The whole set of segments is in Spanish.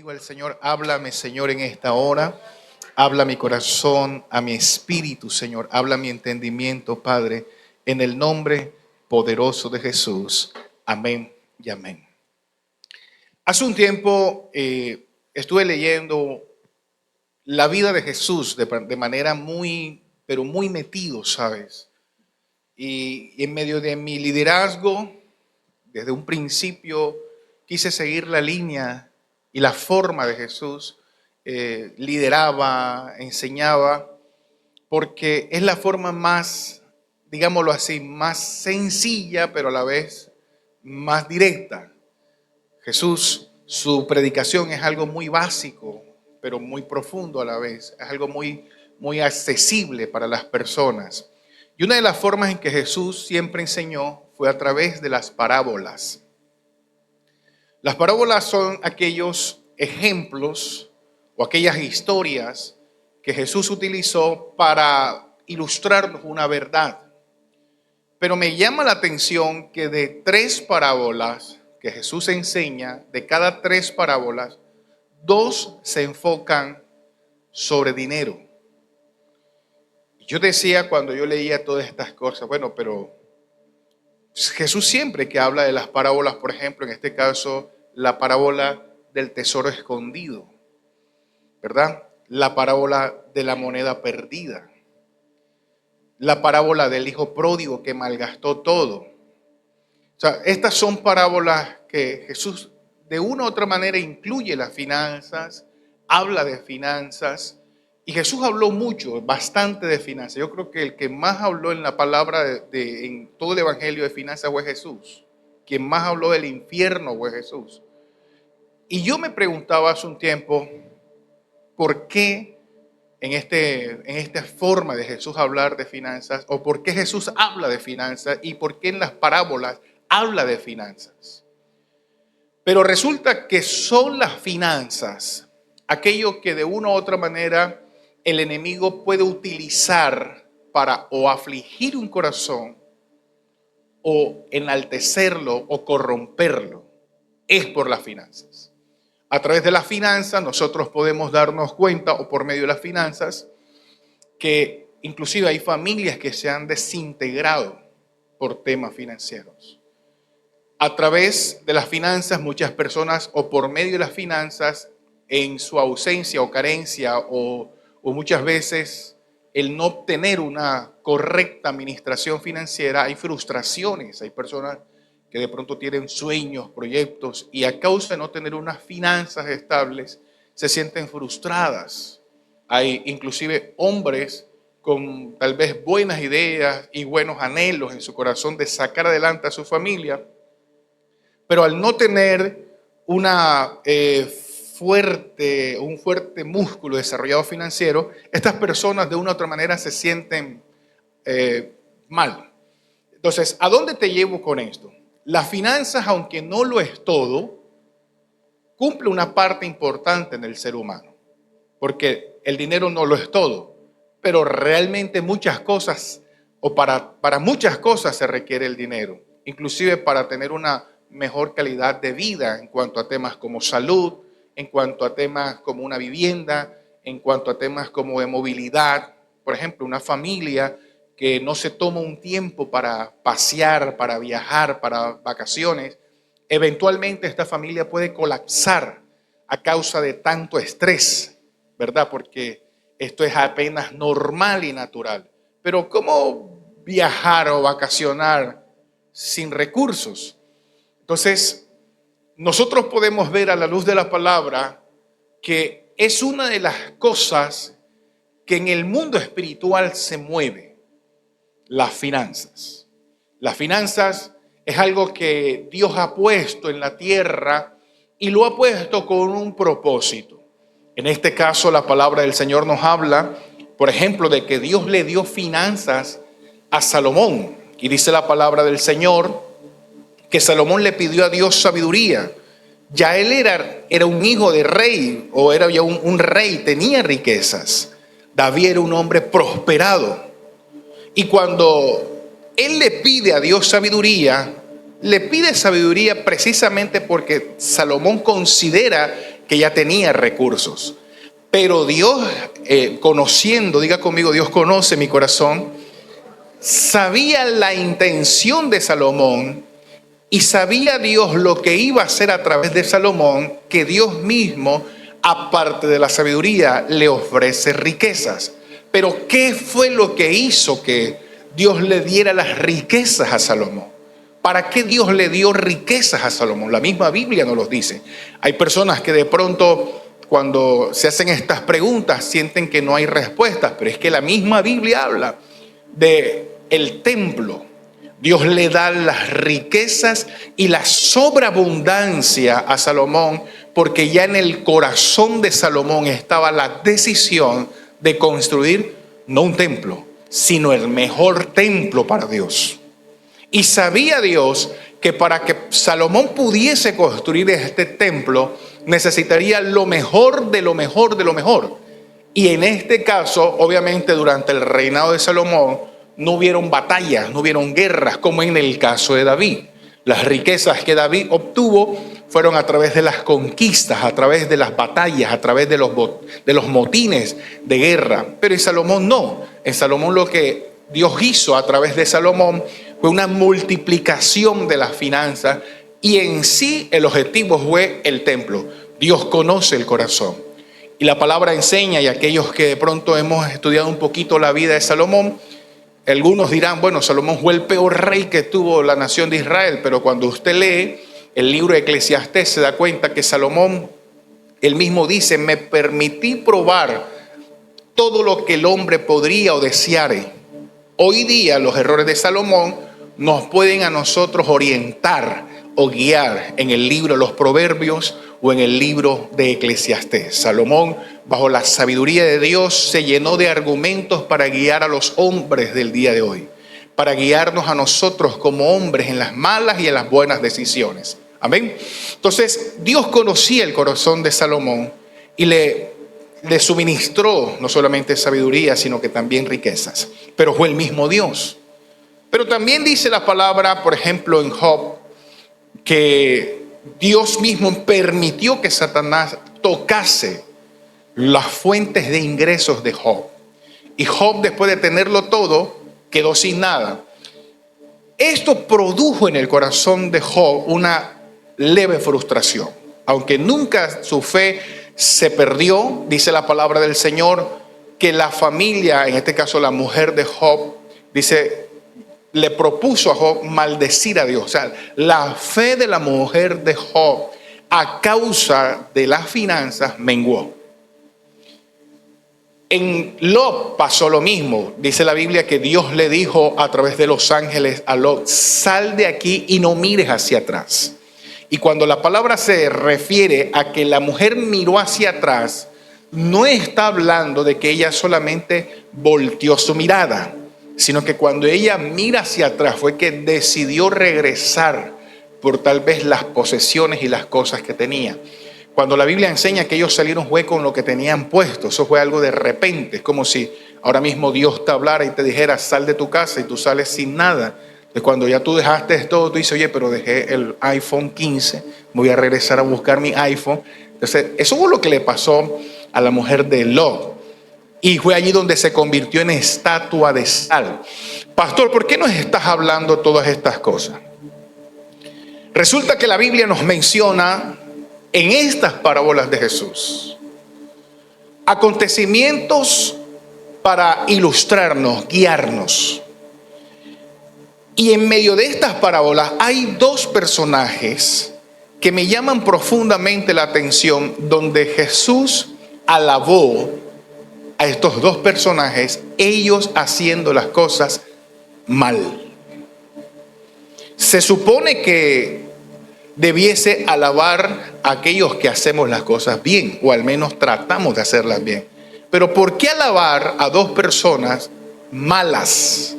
digo al Señor, háblame, Señor, en esta hora. Habla a mi corazón, a mi espíritu, Señor. Habla a mi entendimiento, Padre, en el nombre poderoso de Jesús. Amén y amén. Hace un tiempo estuve leyendo la vida de Jesús de manera muy, pero muy metido, ¿sabes? Y en medio de mi liderazgo, desde un principio, quise seguir la línea y la forma de Jesús. Lideraba, enseñaba, porque es la forma más, digámoslo así, más sencilla, pero a la vez más directa. Jesús, su predicación es algo muy básico, pero muy profundo a la vez. Es algo muy, muy accesible para las personas. Y una de las formas en que Jesús siempre enseñó fue a través de las parábolas. Las parábolas son aquellos ejemplos o aquellas historias que Jesús utilizó para ilustrarnos una verdad. Pero me llama la atención que de 3 parábolas que Jesús enseña, de cada 3 parábolas, 2 se enfocan sobre dinero. Y yo decía cuando yo leía todas estas cosas, bueno, pero Jesús siempre que habla de las parábolas, por ejemplo, en este caso, la parábola del tesoro escondido, ¿verdad? La parábola de la moneda perdida, la parábola del hijo pródigo que malgastó todo. O sea, estas son parábolas que Jesús de una u otra manera incluye las finanzas, habla de finanzas, y Jesús habló mucho, bastante de finanzas. Yo creo que el que más habló en la palabra en todo el evangelio de finanzas fue Jesús. Quien más habló del infierno fue Jesús. Y yo me preguntaba hace un tiempo, ¿por qué en esta forma de Jesús hablar de finanzas? ¿O por qué Jesús habla de finanzas? ¿Y por qué en las parábolas habla de finanzas? Pero resulta que son las finanzas aquello que de una u otra manera el enemigo puede utilizar para o afligir un corazón o enaltecerlo o corromperlo. Es por las finanzas. A través de las finanzas nosotros podemos darnos cuenta, o por medio de las finanzas, que inclusive hay familias que se han desintegrado por temas financieros. A través de las finanzas muchas personas, o por medio de las finanzas, en su ausencia o carencia, o muchas veces el no obtener una correcta administración financiera, hay frustraciones, hay personas que de pronto tienen sueños, proyectos, y a causa de no tener unas finanzas estables, se sienten frustradas. Hay inclusive hombres con tal vez buenas ideas y buenos anhelos en su corazón de sacar adelante a su familia, pero al no tener un fuerte músculo desarrollado financiero, estas personas de una u otra manera se sienten mal. Entonces, ¿a dónde te llevo con esto? Las finanzas, aunque no lo es todo, cumple una parte importante en el ser humano, porque el dinero no lo es todo, pero realmente muchas cosas, o para muchas cosas se requiere el dinero, inclusive para tener una mejor calidad de vida en cuanto a temas como salud, en cuanto a temas como una vivienda, en cuanto a temas como de movilidad. Por ejemplo, una familia que no se toma un tiempo para pasear, para viajar, para vacaciones, eventualmente esta familia puede colapsar a causa de tanto estrés, ¿verdad? Porque esto es apenas normal y natural. Pero ¿cómo viajar o vacacionar sin recursos? Entonces, nosotros podemos ver a la luz de la palabra que es una de las cosas que en el mundo espiritual se mueve. Las finanzas. Las finanzas es algo que Dios ha puesto en la tierra y lo ha puesto con un propósito. En este caso, la palabra del Señor nos habla, por ejemplo, de que Dios le dio finanzas a Salomón. Y dice la palabra del Señor que Salomón le pidió a Dios sabiduría. Ya él era un hijo de rey, o era ya un rey, tenía riquezas. David era un hombre prosperado. Y cuando él le pide a Dios sabiduría, le pide sabiduría precisamente porque Salomón considera que ya tenía recursos. Pero Dios, conociendo, diga conmigo, Dios conoce mi corazón, sabía la intención de Salomón y sabía Dios lo que iba a hacer a través de Salomón, que Dios mismo, aparte de la sabiduría, le ofrece riquezas. Pero ¿qué fue lo que hizo que Dios le diera las riquezas a Salomón? ¿Para qué Dios le dio riquezas a Salomón? La misma Biblia nos los dice. Hay personas que de pronto, cuando se hacen estas preguntas, sienten que no hay respuestas, pero es que la misma Biblia habla de el templo. Dios le da las riquezas y la sobreabundancia a Salomón, porque ya en el corazón de Salomón estaba la decisión de construir no un templo, sino el mejor templo para Dios. Y sabía Dios que para que Salomón pudiese construir este templo, necesitaría lo mejor de lo mejor de lo mejor. Y en este caso, obviamente, durante el reinado de Salomón, no hubieron batallas, no hubieron guerras, como en el caso de David. Las riquezas que David obtuvo fueron a través de las conquistas, a través de las batallas, a través de los motines de guerra. Pero en Salomón no. En Salomón lo que Dios hizo a través de Salomón fue una multiplicación de las finanzas, y en sí el objetivo fue el templo. Dios conoce el corazón. Y la palabra enseña, y aquellos que de pronto hemos estudiado un poquito la vida de Salomón, algunos dirán, bueno, Salomón fue el peor rey que tuvo la nación de Israel, pero cuando usted lee el libro de Eclesiastés se da cuenta que Salomón, él mismo dice, me permití probar todo lo que el hombre podría o deseare. Hoy día los errores de Salomón nos pueden a nosotros orientar o guiar en el libro de los Proverbios o en el libro de Eclesiastés. Salomón, bajo la sabiduría de Dios, se llenó de argumentos para guiar a los hombres del día de hoy, para guiarnos a nosotros como hombres en las malas y en las buenas decisiones. Amén. Entonces, Dios conocía el corazón de Salomón y le suministró no solamente sabiduría, sino que también riquezas. Pero fue el mismo Dios. Pero también dice la palabra, por ejemplo, en Job, que Dios mismo permitió que Satanás tocase las fuentes de ingresos de Job. Y Job, después de tenerlo todo, quedó sin nada. Esto produjo en el corazón de Job una leve frustración. Aunque nunca su fe se perdió, dice la palabra del Señor, que la familia, en este caso la mujer de Job, dice, le propuso a Job maldecir a Dios. O sea, la fe de la mujer de Job a causa de las finanzas menguó. En Lot pasó lo mismo. Dice la Biblia que Dios le dijo a través de los ángeles a Lot, sal de aquí y no mires hacia atrás. Y cuando la palabra se refiere a que la mujer miró hacia atrás, no está hablando de que ella solamente volteó su mirada, sino que cuando ella mira hacia atrás fue que decidió regresar por tal vez las posesiones y las cosas que tenía. Cuando la Biblia enseña que ellos salieron fue con lo que tenían puesto, eso fue algo de repente. Es como si ahora mismo Dios te hablara y te dijera, sal de tu casa, y tú sales sin nada. Entonces cuando ya tú dejaste todo, tú dices, oye, pero dejé el iPhone 15, voy a regresar a buscar mi iPhone. Entonces eso fue lo que le pasó a la mujer de Lot. Y fue allí donde se convirtió en estatua de sal. Pastor, ¿por qué nos estás hablando todas estas cosas? Resulta que la Biblia nos menciona en estas parábolas de Jesús acontecimientos para ilustrarnos, guiarnos. Y en medio de estas parábolas hay dos personajes que me llaman profundamente la atención, donde Jesús alabó a estos dos personajes, ellos haciendo las cosas mal. Se supone que debiese alabar a aquellos que hacemos las cosas bien, o al menos tratamos de hacerlas bien. Pero ¿por qué alabar a dos personas malas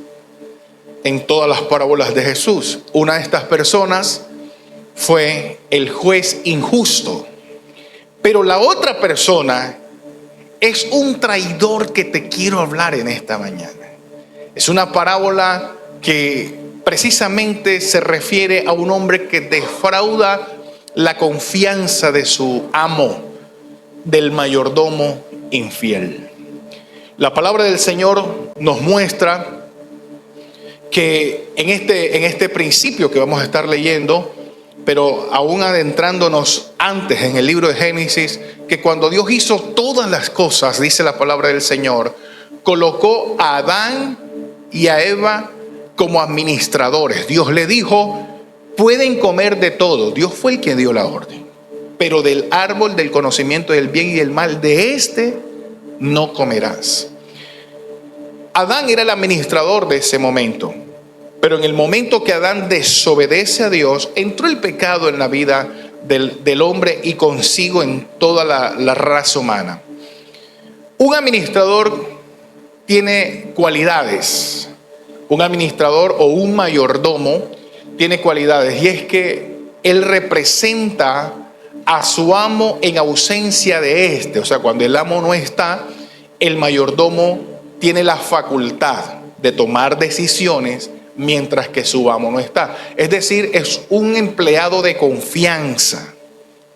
en todas las parábolas de Jesús? Una de estas personas fue el juez injusto, pero la otra persona es un traidor que te quiero hablar en esta mañana. Es una parábola que precisamente se refiere a un hombre que defrauda la confianza de su amo, del mayordomo infiel. La palabra del Señor nos muestra que en este principio que vamos a estar leyendo, pero aún adentrándonos antes en el libro de Génesis, que cuando Dios hizo todas las cosas, dice la palabra del Señor, colocó a Adán y a Eva como administradores. Dios le dijo: pueden comer de todo. Dios fue el que dio la orden, pero del árbol del conocimiento del bien y del mal, de este no comerás. Adán era el administrador de ese momento, pero en el momento que Adán desobedece a Dios, entró el pecado en la vida del hombre y consigo en toda la raza humana. Un administrador tiene cualidades. Un administrador o un mayordomo tiene cualidades, y es que él representa a su amo en ausencia de éste. O sea, cuando el amo no está, el mayordomo tiene la facultad de tomar decisiones mientras que su amo no está. Es decir, es un empleado de confianza,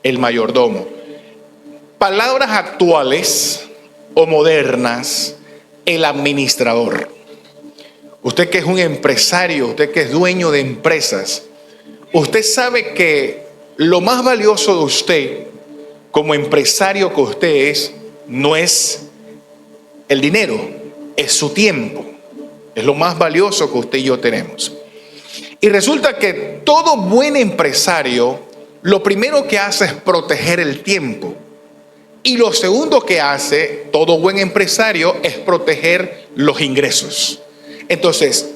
el mayordomo. Palabras actuales o modernas: el administrador. Usted que es un empresario, usted que es dueño de empresas, usted sabe que lo más valioso de usted como empresario que usted es, no es el dinero, es su tiempo. Es lo más valioso que usted y yo tenemos. Y resulta que todo buen empresario, lo primero que hace es proteger el tiempo. Y lo segundo que hace todo buen empresario es proteger los ingresos. Entonces,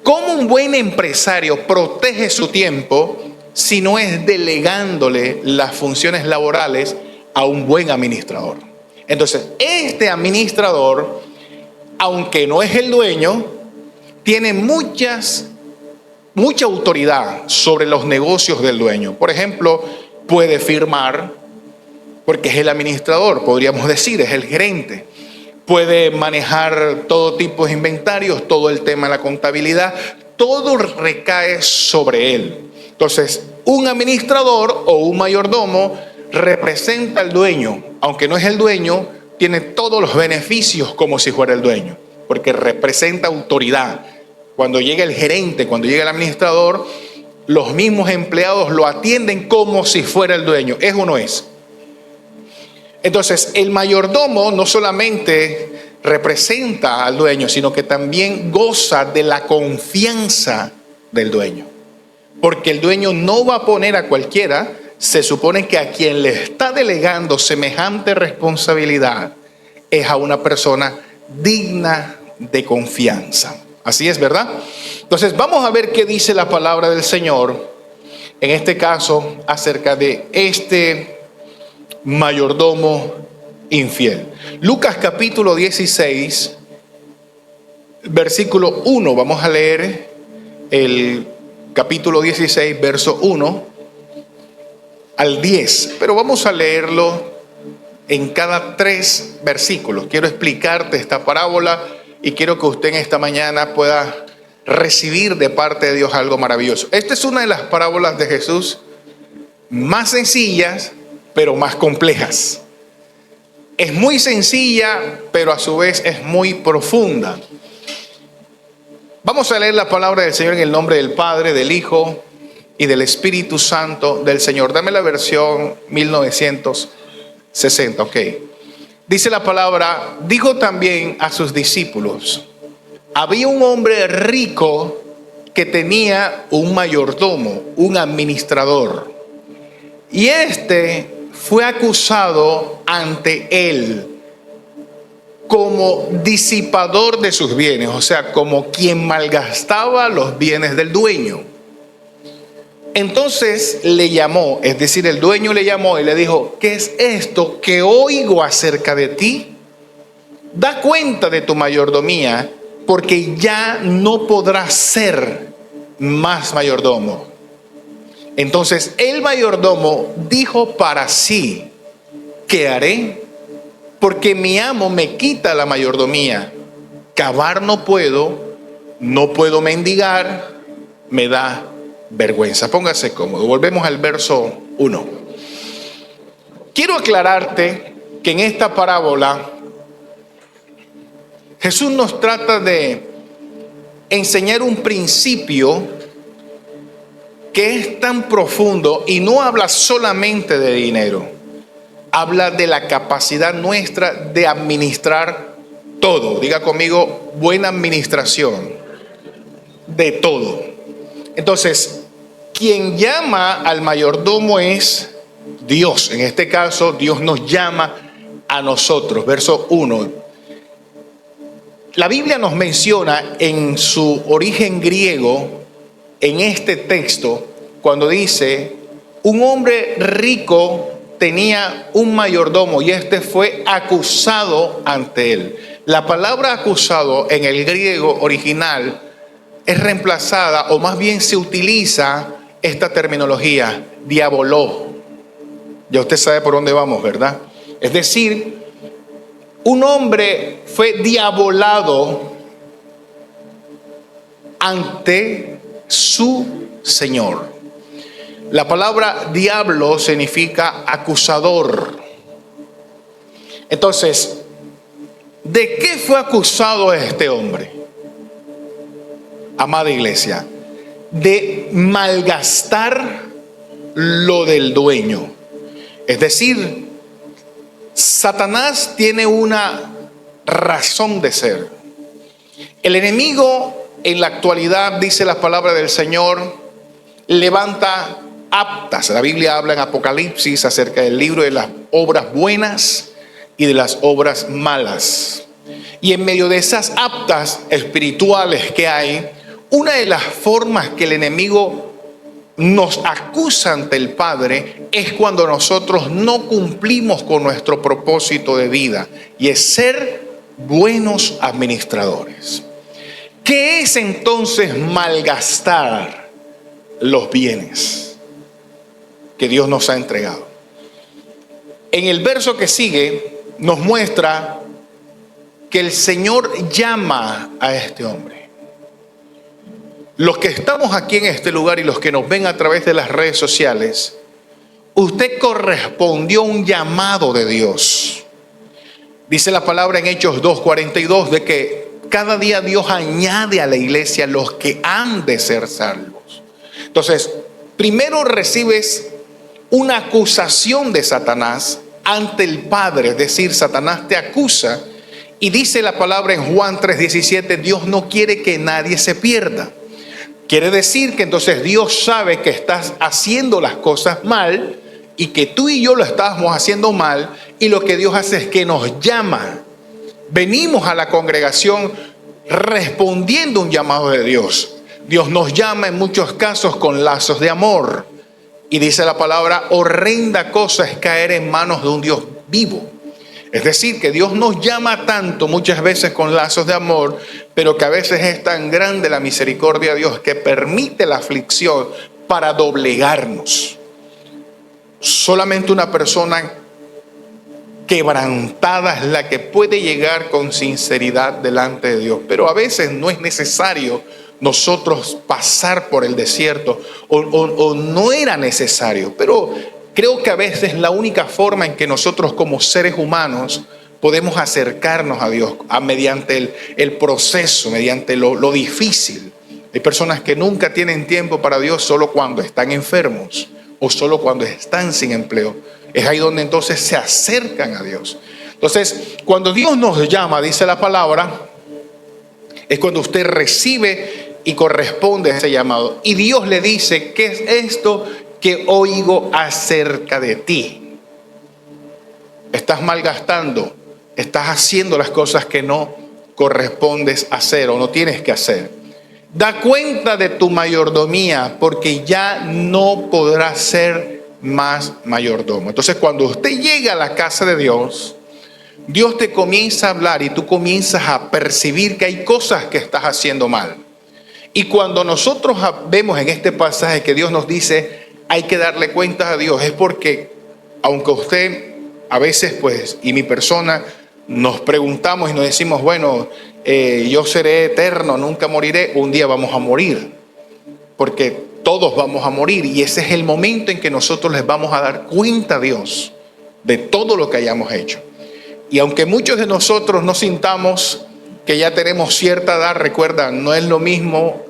¿cómo un buen empresario protege su tiempo si no es delegándole las funciones laborales a un buen administrador? Entonces, este administrador, aunque no es el dueño, tiene mucha autoridad sobre los negocios del dueño. Por ejemplo, puede firmar, porque es el administrador, podríamos decir, es el gerente. Puede manejar todo tipo de inventarios, todo el tema de la contabilidad, todo recae sobre él. Entonces, un administrador o un mayordomo representa al dueño. Aunque no es el dueño, tiene todos los beneficios como si fuera el dueño, porque representa autoridad. Cuando llega el gerente, cuando llega el administrador, los mismos empleados lo atienden como si fuera el dueño. ¿Es o no es? Entonces, el mayordomo no solamente representa al dueño, sino que también goza de la confianza del dueño. Porque el dueño no va a poner a cualquiera. Se supone que a quien le está delegando semejante responsabilidad es a una persona digna de confianza. Así es, ¿verdad? Entonces, vamos a ver qué dice la palabra del Señor, en este caso, acerca de este mayordomo infiel. Lucas capítulo 16, versículo 1. Vamos a leer el capítulo 16, verso 1 al 10. Pero vamos a leerlo en cada 3 versículos. Quiero explicarte esta parábola y quiero que usted en esta mañana pueda recibir de parte de Dios algo maravilloso. Esta es una de las parábolas de Jesús más sencillas, pero más complejas. Es muy sencilla, pero a su vez es muy profunda. Vamos a leer la palabra del Señor en el nombre del Padre, del Hijo y del Espíritu Santo del Señor. Dame la versión 1960, ok. Dice la palabra: dijo también a sus discípulos: había un hombre rico que tenía un mayordomo, un administrador, y este fue acusado ante él como disipador de sus bienes, o sea, como quien malgastaba los bienes del dueño. Entonces le llamó, es decir, el dueño le llamó y le dijo: ¿qué es esto que oigo acerca de ti? Da cuenta de tu mayordomía, porque ya no podrás ser más mayordomo. Entonces el mayordomo dijo para sí: ¿qué haré? Porque mi amo me quita la mayordomía. Cavar no puedo mendigar, me da vergüenza. Póngase cómodo. Volvemos al verso 1. Quiero aclararte que en esta parábola Jesús nos trata de enseñar un principio que es tan profundo y no habla solamente de dinero, habla de la capacidad nuestra de administrar todo. Diga conmigo, buena administración de todo. Entonces, quien llama al mayordomo es Dios. En este caso, Dios nos llama a nosotros. Verso 1. La Biblia nos menciona en su origen griego, en este texto, cuando dice, un hombre rico tenía un mayordomo y este fue acusado ante él. La palabra acusado en el griego original es reemplazada, o más bien se utiliza esta terminología, diaboló. Ya usted sabe por dónde vamos, ¿verdad? Es decir, un hombre fue diabolado ante su Señor. La palabra diablo significa acusador. Entonces, ¿de qué fue acusado este hombre? Amada iglesia, de malgastar lo del dueño. Es decir, Satanás tiene una razón de ser. El enemigo en la actualidad, dice la palabra del Señor, levanta aptas. La Biblia habla en Apocalipsis acerca del libro de las obras buenas y de las obras malas. Y en medio de esas aptas espirituales que hay, una de las formas que el enemigo nos acusa ante el Padre es cuando nosotros no cumplimos con nuestro propósito de vida, y es ser buenos administradores. ¿Qué es entonces malgastar los bienes que Dios nos ha entregado? En el verso que sigue nos muestra que el Señor llama a este hombre. Los que estamos aquí en este lugar y los que nos ven a través de las redes sociales, usted correspondió a un llamado de Dios. Dice la palabra en Hechos 2:42 de que cada día Dios añade a la iglesia los que han de ser salvos. Entonces, primero recibes una acusación de Satanás ante el Padre, es decir, Satanás te acusa, y dice la palabra en Juan 3:17, Dios no quiere que nadie se pierda. Quiere decir que entonces Dios sabe que estás haciendo las cosas mal y que tú y yo lo estábamos haciendo mal, y lo que Dios hace es que nos llama. Venimos a la congregación respondiendo a un llamado de Dios. Dios nos llama en muchos casos con lazos de amor. Y dice la palabra, horrenda cosa es caer en manos de un Dios vivo. Es decir, que Dios nos llama tanto muchas veces con lazos de amor, pero que a veces es tan grande la misericordia de Dios que permite la aflicción para doblegarnos. Solamente una persona quebrantada es la que puede llegar con sinceridad delante de Dios. Pero a veces no es necesario nosotros pasar por el desierto, o no era necesario, pero creo que a veces la única forma en que nosotros como seres humanos podemos acercarnos a Dios mediante el proceso, mediante lo difícil. Hay personas que nunca tienen tiempo para Dios, solo cuando están enfermos o solo cuando están sin empleo. Es ahí donde entonces se acercan a Dios. Entonces, cuando Dios nos llama, dice la palabra, es cuando usted recibe y corresponde a ese llamado. Y Dios le dice, ¿qué es esto que oigo acerca de ti? Estás malgastando, estás haciendo las cosas que no correspondes hacer o no tienes que hacer. Da cuenta de tu mayordomía, porque ya no podrás ser más mayordomo. Entonces, cuando usted llega a la casa de Dios, Dios te comienza a hablar y tú comienzas a percibir que hay cosas que estás haciendo mal. Y cuando nosotros vemos en este pasaje que Dios nos dice, hay que darle cuentas a Dios, es porque aunque usted a veces, pues, y mi persona, nos preguntamos y nos decimos, bueno, yo seré eterno, nunca moriré, un día vamos a morir, porque todos vamos a morir, y ese es el momento en que nosotros les vamos a dar cuenta a Dios de todo lo que hayamos hecho. Y aunque muchos de nosotros no sintamos que ya tenemos cierta edad, recuerda, no es lo mismo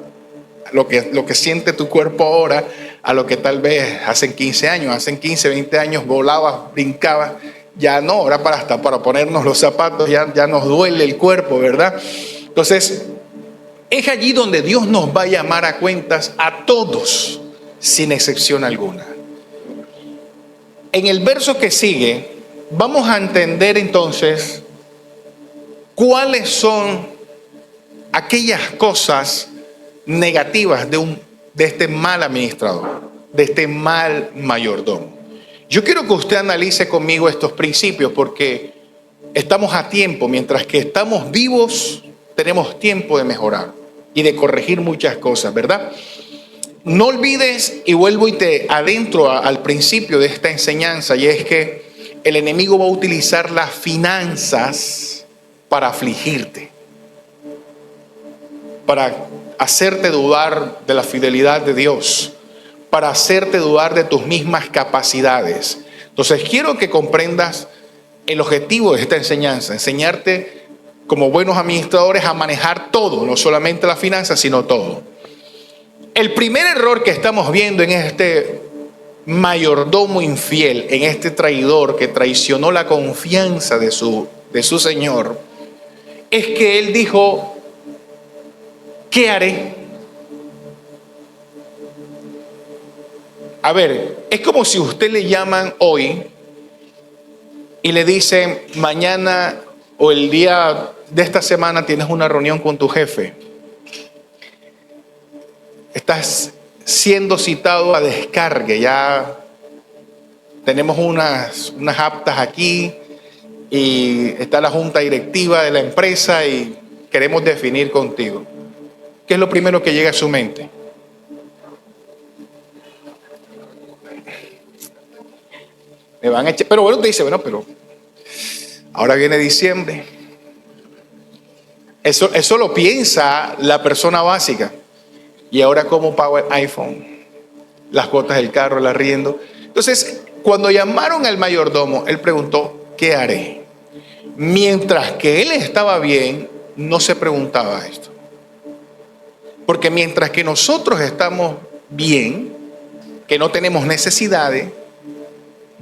lo que siente tu cuerpo ahora a lo que tal vez hace 15 años. Hace 15, 20 años volabas, brincabas. Ya no, ahora hasta para ponernos los zapatos ya nos duele el cuerpo, ¿verdad? Entonces, es allí donde Dios nos va a llamar a cuentas a todos, sin excepción alguna. En el verso que sigue, vamos a entender entonces cuáles son aquellas cosas negativas de este mal administrador, de este mal mayordomo. Yo quiero que usted analice conmigo estos principios porque estamos a tiempo, mientras que estamos vivos, tenemos tiempo de mejorar y de corregir muchas cosas, ¿verdad? No olvides, y vuelvo y te adentro al principio de esta enseñanza, y es que el enemigo va a utilizar las finanzas para afligirte, para hacerte dudar de la fidelidad de Dios, para hacerte dudar de tus mismas capacidades. Entonces quiero que comprendas el objetivo de esta enseñanza, enseñarte como buenos administradores a manejar todo, no solamente las finanzas, sino todo. El primer error que estamos viendo en este mayordomo infiel, en este traidor que traicionó la confianza de su señor, es que él dijo: ¿qué haré? A ver, es como si usted le llaman hoy y le dicen: mañana o el día de esta semana tienes una reunión con tu jefe. Estás siendo citado a descargue, ya tenemos unas actas aquí y está la junta directiva de la empresa y queremos definir contigo. ¿Qué es lo primero que llega a su mente? Me van a echar, pero bueno, te dice, bueno, pero ahora viene diciembre. Eso lo piensa la persona básica. Y ahora, ¿cómo pago el iPhone? Las cuotas del carro, el arriendo. Entonces, cuando llamaron al mayordomo, él preguntó: ¿qué haré? Mientras que él estaba bien, no se preguntaba esto. Porque mientras que nosotros estamos bien, que no tenemos necesidades,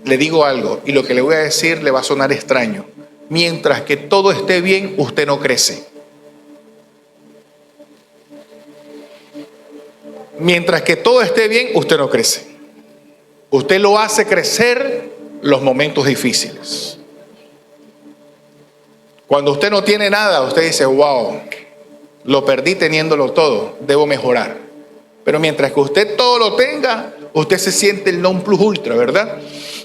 le digo algo, y lo que le voy a decir le va a sonar extraño. Mientras que todo esté bien, usted no crece. Mientras que todo esté bien, usted no crece. Usted lo hace crecer los momentos difíciles. Cuando usted no tiene nada, usted dice: wow, lo perdí teniéndolo todo, debo mejorar. Pero mientras que usted todo lo tenga, usted se siente el non plus ultra, ¿verdad?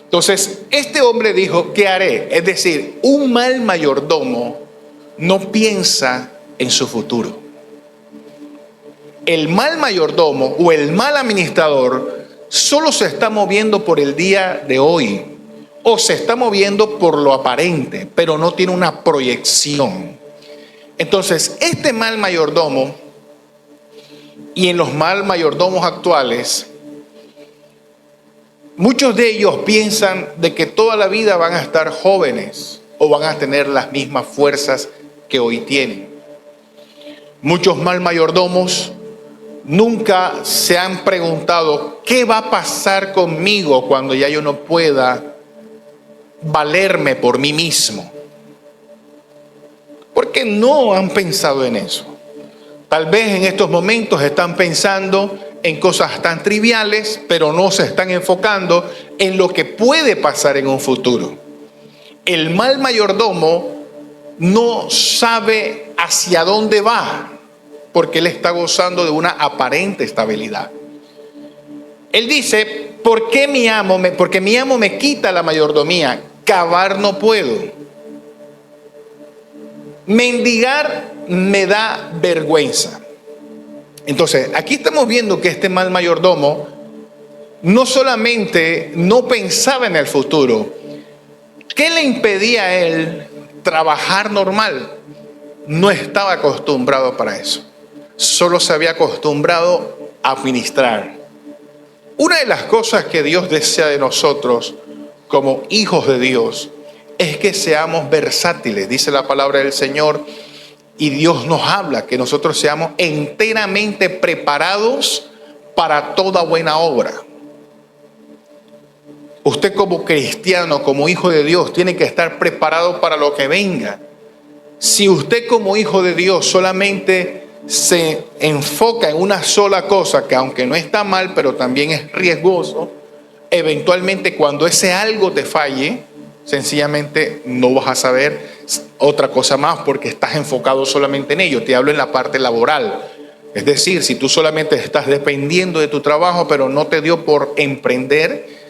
Entonces, este hombre dijo: ¿qué haré? Es decir, un mal mayordomo no piensa en su futuro. El mal mayordomo o el mal administrador solo se está moviendo por el día de hoy o se está moviendo por lo aparente, pero no tiene una proyección. Entonces, este mal mayordomo y en los mal mayordomos actuales, muchos de ellos piensan de que toda la vida van a estar jóvenes o van a tener las mismas fuerzas que hoy tienen. Muchos mal mayordomos nunca se han preguntado: ¿qué va a pasar conmigo cuando ya yo no pueda valerme por mí mismo? Porque no han pensado en eso. Tal vez en estos momentos están pensando en cosas tan triviales, pero no se están enfocando en lo que puede pasar en un futuro. El mal mayordomo no sabe hacia dónde va, porque él está gozando de una aparente estabilidad. Él dice: porque mi amo me quita la mayordomía, cavar no puedo, mendigar me da vergüenza. Entonces, aquí estamos viendo que este mal mayordomo no solamente no pensaba en el futuro. ¿Qué le impedía a él trabajar normal? No estaba acostumbrado para eso. Solo se había acostumbrado a administrar. Una de las cosas que Dios desea de nosotros como hijos de Dios es que seamos versátiles, dice la palabra del Señor, y Dios nos habla que nosotros seamos enteramente preparados para toda buena obra. Usted como cristiano, como hijo de Dios, tiene que estar preparado para lo que venga. Si usted como hijo de Dios solamente se enfoca en una sola cosa, que aunque no está mal, pero también es riesgoso, eventualmente cuando ese algo te falle, sencillamente no vas a saber otra cosa más porque estás enfocado solamente en ello. Te hablo en la parte laboral. Es decir, si tú solamente estás dependiendo de tu trabajo, pero no te dio por emprender,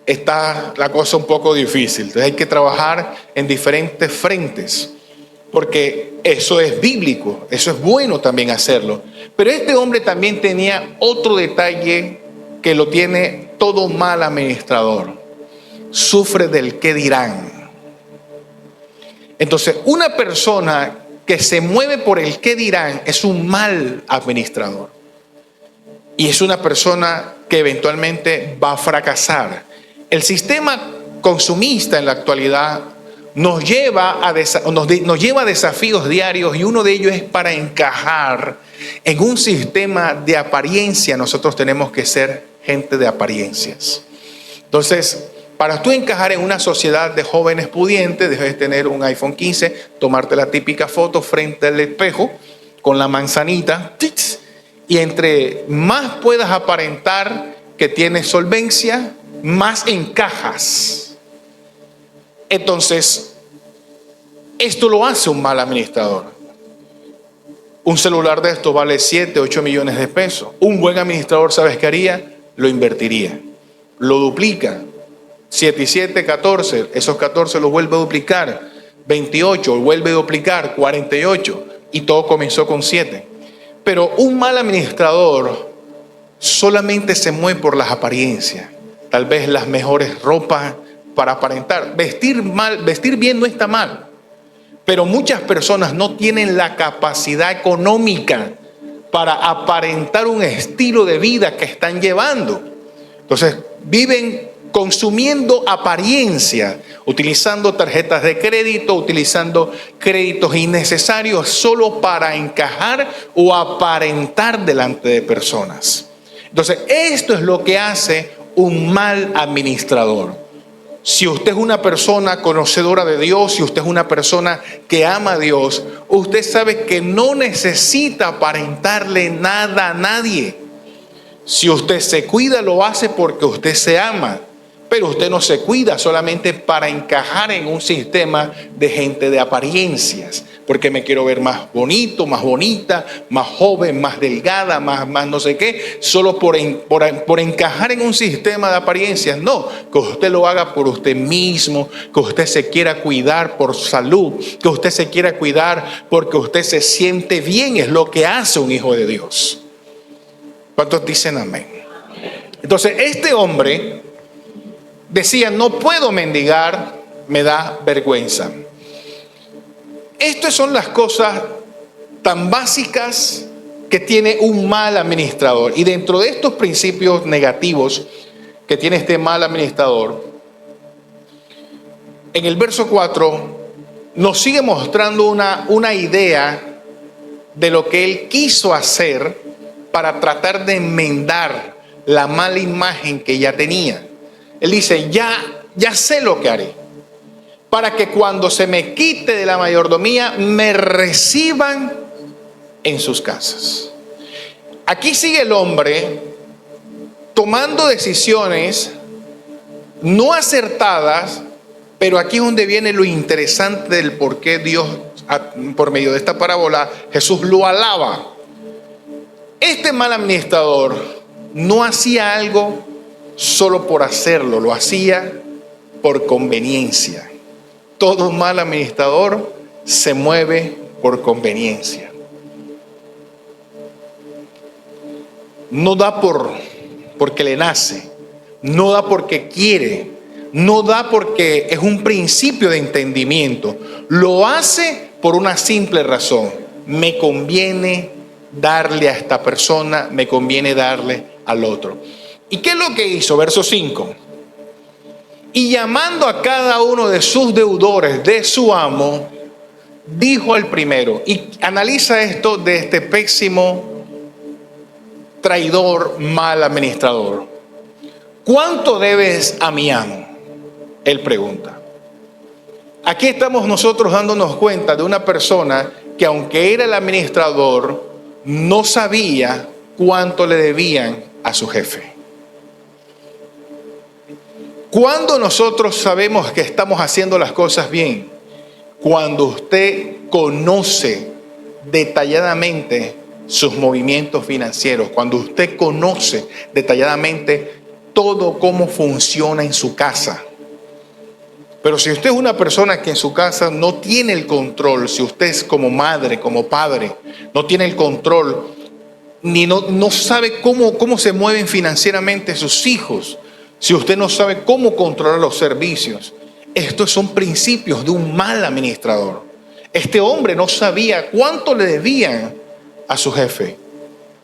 está la cosa un poco difícil. Entonces hay que trabajar en diferentes frentes, porque eso es bíblico, eso es bueno también hacerlo. Pero este hombre también tenía otro detalle que lo tiene todo mal administrador. Sufre del qué dirán. Entonces, una persona que se mueve por el qué dirán es un mal administrador. Y es una persona que eventualmente va a fracasar. El sistema consumista en la actualidad nos lleva a desafíos diarios, y uno de ellos es para encajar en un sistema de apariencia. Nosotros tenemos que ser gente de apariencias. Entonces, para tú encajar en una sociedad de jóvenes pudientes, debes tener un iPhone 15, tomarte la típica foto frente al espejo con la manzanita, y entre más puedas aparentar que tienes solvencia, más encajas. Entonces, esto lo hace un mal administrador. Un celular de estos vale 7, 8 millones de pesos. Un buen administrador, ¿sabes qué haría? Lo invertiría, lo duplica. 7 y 7, 14. Esos 14 los vuelve a duplicar. 28, vuelve a duplicar. 48. Y todo comenzó con 7. Pero un mal administrador solamente se mueve por las apariencias. Tal vez las mejores ropas para aparentar. Vestir bien no está mal. Pero muchas personas no tienen la capacidad económica para aparentar un estilo de vida que están llevando. Entonces viven consumiendo apariencia, utilizando tarjetas de crédito, utilizando créditos innecesarios solo para encajar o aparentar delante de personas. Entonces, esto es lo que hace un mal administrador. Si usted es una persona conocedora de Dios, si usted es una persona que ama a Dios, usted sabe que no necesita aparentarle nada a nadie. Si usted se cuida, lo hace porque usted se ama. Pero usted no se cuida solamente para encajar en un sistema de gente de apariencias. Porque me quiero ver más bonito, más bonita, más joven, más delgada, más no sé qué. Solo por encajar en un sistema de apariencias. No, que usted lo haga por usted mismo. Que usted se quiera cuidar por salud. Que usted se quiera cuidar porque usted se siente bien. Es lo que hace un hijo de Dios. ¿Cuántos dicen amén? Entonces, este hombre decía, no puedo mendigar, me da vergüenza. Estas son las cosas tan básicas que tiene un mal administrador. Y dentro de estos principios negativos que tiene este mal administrador, en el verso 4 nos sigue mostrando una idea de lo que él quiso hacer para tratar de enmendar la mala imagen que ya tenía. Él dice, ya sé lo que haré, para que cuando se me quite de la mayordomía, me reciban en sus casas. Aquí sigue el hombre tomando decisiones no acertadas, pero aquí es donde viene lo interesante del por qué Dios, por medio de esta parábola, Jesús lo alaba. Este mal administrador no hacía algo solo por hacerlo, lo hacía por conveniencia. Todo mal administrador se mueve por conveniencia. No da porque le nace, no da porque quiere, no da porque es un principio de entendimiento. Lo hace por una simple razón: me conviene darle a esta persona, me conviene darle al otro. ¿Y qué es lo que hizo? Verso 5. Y llamando a cada uno de sus deudores de su amo, dijo al primero, y analiza esto de este pésimo traidor, mal administrador: ¿cuánto debes a mi amo? Él pregunta. Aquí estamos nosotros dándonos cuenta de una persona que, aunque era el administrador, no sabía cuánto le debían a su jefe. ¿Cuándo nosotros sabemos que estamos haciendo las cosas bien? Cuando usted conoce detalladamente sus movimientos financieros, cuando usted conoce detalladamente todo cómo funciona en su casa. Pero si usted es una persona que en su casa no tiene el control, si usted es como madre, como padre, no tiene el control, ni no sabe cómo se mueven financieramente sus hijos, si usted no sabe cómo controlar los servicios, estos son principios de un mal administrador. Este hombre no sabía cuánto le debían a su jefe,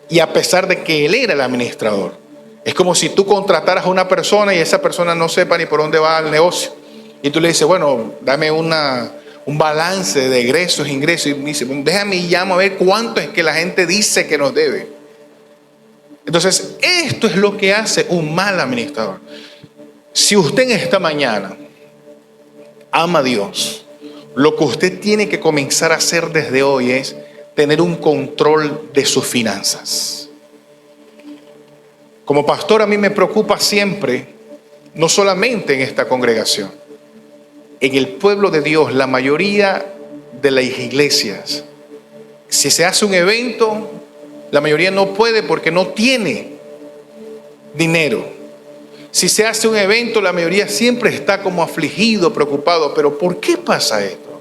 y a pesar de que él era el administrador. Es como si tú contrataras a una persona y esa persona no sepa ni por dónde va el negocio. Y tú le dices, bueno, dame un balance de egresos, ingresos. Y me dice, déjame y llamo a ver cuánto es que la gente dice que nos debe. Entonces, esto es lo que hace un mal administrador. Si usted en esta mañana ama a Dios, lo que usted tiene que comenzar a hacer desde hoy es tener un control de sus finanzas. Como pastor, a mí me preocupa siempre, no solamente en esta congregación, en el pueblo de Dios, la mayoría de las iglesias, si se hace un evento, la mayoría no puede porque no tiene dinero. Si se hace un evento, la mayoría siempre está como afligido, preocupado. Pero ¿por qué pasa esto?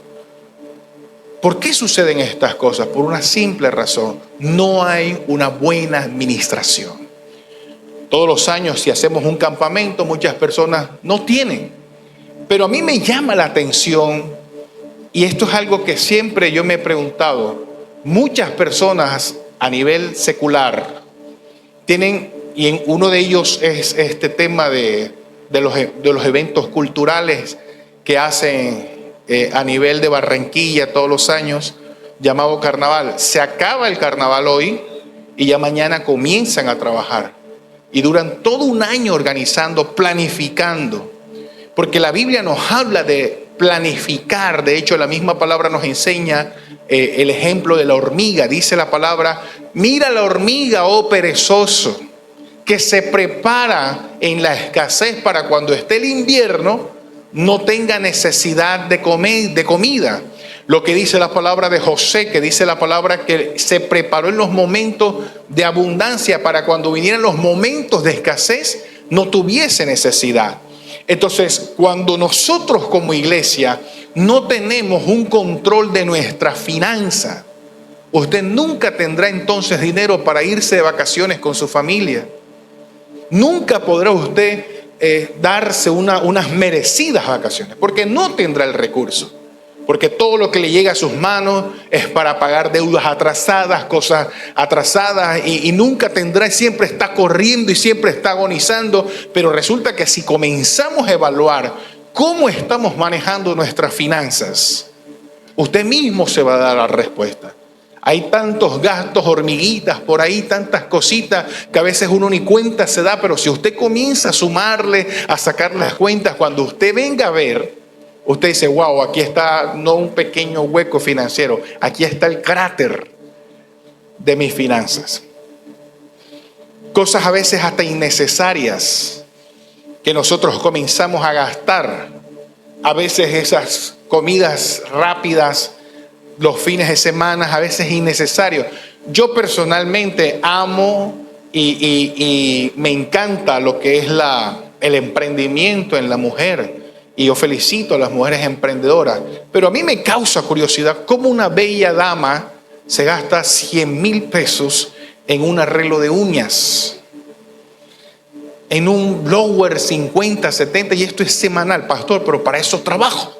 ¿Por qué suceden estas cosas? Por una simple razón: no hay una buena administración. Todos los años, si hacemos un campamento, muchas personas no tienen. Pero a mí me llama la atención, y esto es algo que siempre yo me he preguntado. Muchas personas a nivel secular tienen, y en uno de ellos es este tema de los eventos culturales que hacen a nivel de Barranquilla todos los años, llamado carnaval. Se acaba el carnaval hoy y ya mañana comienzan a trabajar. Y duran todo un año organizando, planificando. Porque la Biblia nos habla de planificar. De hecho, la misma palabra nos enseña el ejemplo de la hormiga. Dice la palabra: mira la hormiga, oh perezoso, que se prepara en la escasez para cuando esté el invierno no tenga necesidad de comida. Lo que dice la palabra de José, que dice la palabra que se preparó en los momentos de abundancia para cuando vinieran los momentos de escasez no tuviese necesidad. Entonces, cuando nosotros como iglesia no tenemos un control de nuestra finanza, usted nunca tendrá entonces dinero para irse de vacaciones con su familia. Nunca podrá usted darse unas merecidas vacaciones, porque no tendrá el recurso. Porque todo lo que le llega a sus manos es para pagar deudas atrasadas, cosas atrasadas, y nunca tendrá, siempre está corriendo y siempre está agonizando. Pero resulta que si comenzamos a evaluar cómo estamos manejando nuestras finanzas, usted mismo se va a dar la respuesta. Hay tantos gastos, hormiguitas por ahí, tantas cositas que a veces uno ni cuenta se da, pero si usted comienza a sumarle, a sacar las cuentas, cuando usted venga a ver, usted dice, wow, aquí está no un pequeño hueco financiero, aquí está el cráter de mis finanzas. Cosas a veces hasta innecesarias que nosotros comenzamos a gastar. A veces esas comidas rápidas, los fines de semana, a veces innecesarios. Yo personalmente amo y me encanta lo que es el emprendimiento en la mujer. Y yo felicito a las mujeres emprendedoras. Pero a mí me causa curiosidad cómo una bella dama se gasta 100,000 pesos en un arreglo de uñas, en un blower 50, 70, y esto es semanal, pastor, pero para eso trabajo.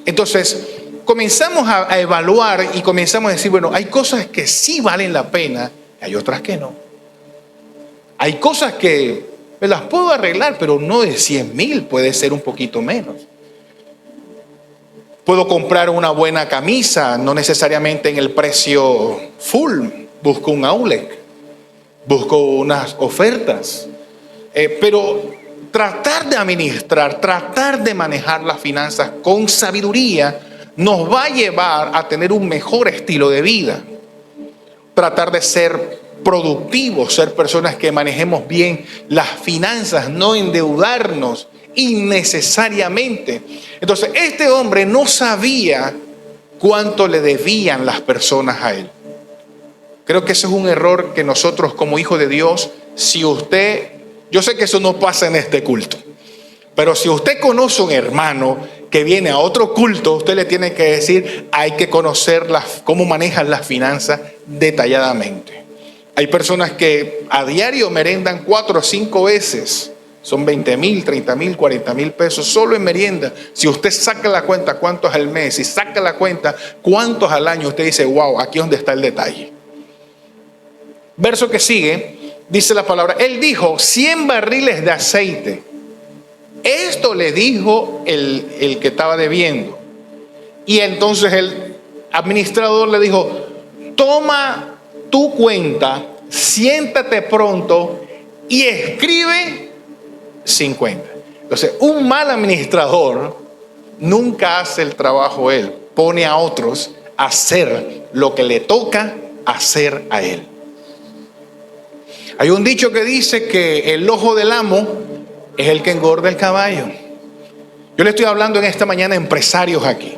Entonces, comenzamos a evaluar y comenzamos a decir, bueno, hay cosas que sí valen la pena y hay otras que no. Hay cosas que me las puedo arreglar, pero no de 100,000, puede ser un poquito menos. Puedo comprar una buena camisa, no necesariamente en el precio full. Busco un outlet, busco unas ofertas. Pero tratar de administrar, tratar de manejar las finanzas con sabiduría nos va a llevar a tener un mejor estilo de vida. Tratar de ser productivos, ser personas que manejemos bien las finanzas, no endeudarnos innecesariamente. Entonces, este hombre no sabía cuánto le debían las personas a él. Creo que ese es un error que nosotros como hijos de Dios, yo sé que eso no pasa en este culto, pero si usted conoce un hermano que viene a otro culto, usted le tiene que decir, hay que conocer cómo manejan las finanzas detalladamente. Hay personas que a diario merendan 4 o 5 veces. Son 20,000, 30,000, 40,000 pesos solo en merienda. Si usted saca la cuenta cuántos al mes, si saca la cuenta cuántos al año, usted dice, wow, aquí es donde está el detalle. Verso que sigue, dice la palabra, él dijo 100 barriles de aceite. Esto le dijo el que estaba debiendo. Y entonces el administrador le dijo, toma tu cuenta, siéntate pronto y escribe 50. Entonces, un mal administrador nunca hace el trabajo él, pone a otros a hacer lo que le toca hacer a él. Hay un dicho que dice que el ojo del amo es el que engorda el caballo. Yo le estoy hablando en esta mañana a empresarios aquí.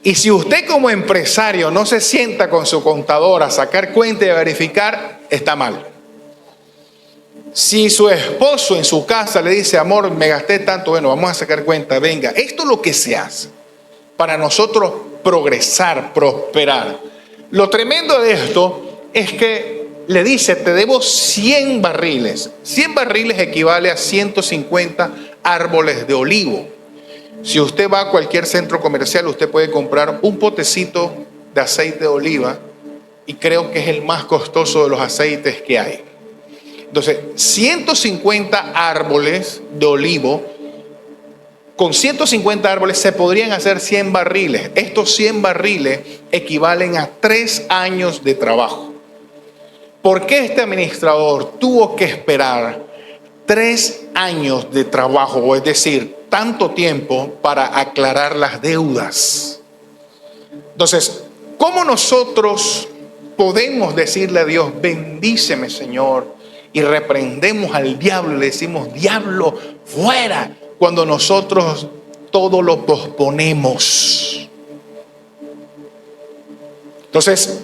Y si usted como empresario no se sienta con su contador a sacar cuenta y a verificar, está mal. Si su esposo en su casa le dice, amor, me gasté tanto, bueno, vamos a sacar cuenta, venga, esto es lo que se hace para nosotros progresar, prosperar. Lo tremendo de esto es que le dice, te debo 100 barriles. 100 barriles equivale a 150 árboles de olivo. Si usted va a cualquier centro comercial, usted puede comprar un potecito de aceite de oliva y creo que es el más costoso de los aceites que hay. Entonces, 150 árboles de olivo, con 150 árboles se podrían hacer 100 barriles. Estos 100 barriles equivalen a 3 años de trabajo. ¿Por qué este administrador tuvo que esperar 3 años de trabajo? Es decir, tanto tiempo para aclarar las deudas. Entonces, ¿cómo nosotros podemos decirle a Dios, bendíceme, Señor? Y reprendemos al diablo y le decimos, diablo, fuera, cuando nosotros todo lo posponemos. Entonces,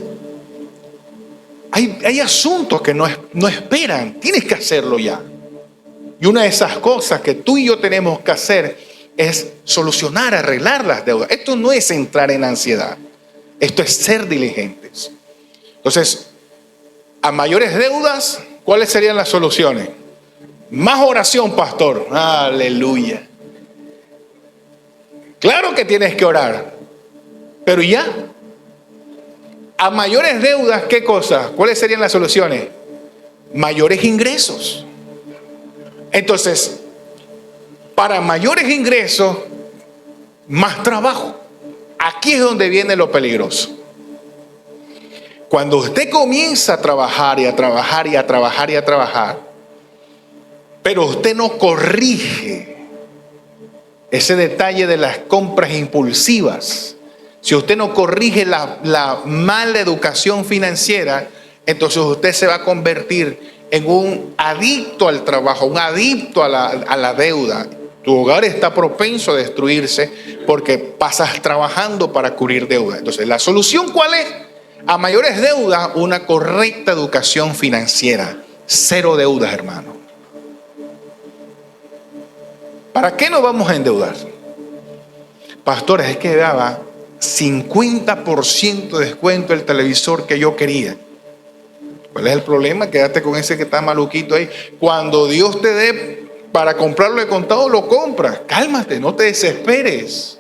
hay asuntos que no esperan, tienes que hacerlo ya. Y una de esas cosas que tú y yo tenemos que hacer es solucionar, arreglar las deudas. Esto no es entrar en ansiedad, esto es ser diligentes. Entonces, a mayores deudas, ¿cuáles serían las soluciones? Más oración, pastor. Aleluya. Claro que tienes que orar, pero ya. A mayores deudas, ¿qué cosa? ¿Cuáles serían las soluciones? Mayores ingresos. Entonces, para mayores ingresos, más trabajo. Aquí es donde viene lo peligroso. Cuando usted comienza a trabajar y a trabajar y a trabajar y a trabajar, pero usted no corrige ese detalle de las compras impulsivas, si usted no corrige la mala educación financiera, entonces usted se va a convertir en un adicto al trabajo, un adicto a la deuda. Tu hogar está propenso a destruirse porque pasas trabajando para cubrir deuda. Entonces, ¿la solución cuál es? A mayores deudas, una correcta educación financiera. 0 deudas, hermano. ¿Para qué nos vamos a endeudar? Pastores, es que daba 50% de descuento el televisor que yo quería. ¿Cuál es el problema? Quédate con ese que está maluquito ahí. Cuando Dios te dé para comprarlo de contado, lo compras. Cálmate, no te desesperes.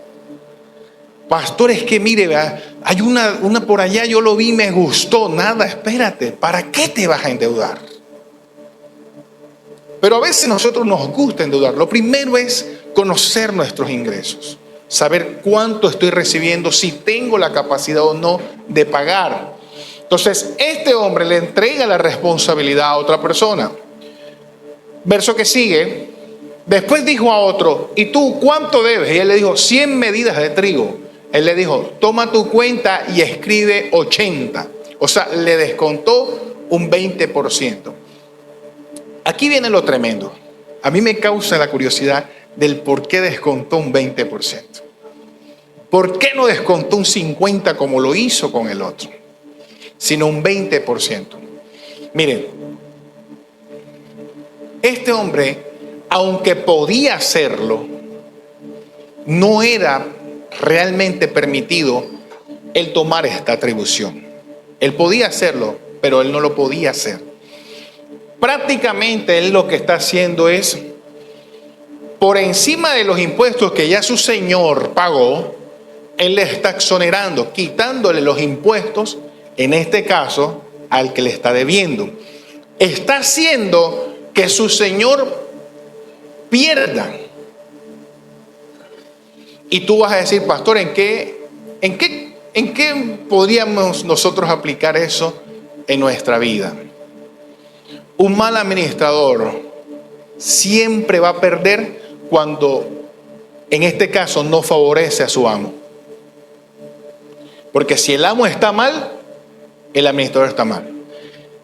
Pastor, es que mire, hay una por allá, yo lo vi, me gustó. Nada, espérate. ¿Para qué te vas a endeudar? Pero a veces nosotros nos gusta endeudar. Lo primero es conocer nuestros ingresos, saber cuánto estoy recibiendo, si tengo la capacidad o no de pagar. Entonces, este hombre le entrega la responsabilidad a otra persona. Verso que sigue, después dijo a otro, ¿y tú cuánto debes? Y él le dijo, 100 medidas de trigo. Él le dijo, toma tu cuenta y escribe 80. O sea, le descontó un 20%. Aquí viene lo tremendo. A mí me causa la curiosidad del por qué descontó un 20%. ¿Por qué no descontó un 50% como lo hizo con el otro? Sino un 20%. Miren, este hombre, aunque podía hacerlo, no era realmente permitido el tomar esta atribución. Él podía hacerlo, pero él no lo podía hacer. Prácticamente él lo que está haciendo es, por encima de los impuestos que ya su señor pagó, él le está exonerando, quitándole los impuestos, en este caso, al que le está debiendo. Está haciendo que su señor pierda. Y tú vas a decir, pastor, ¿en qué podríamos nosotros aplicar eso en nuestra vida? Un mal administrador siempre va a perder cuando, en este caso, no favorece a su amo. Porque si el amo está mal, el administrador está mal.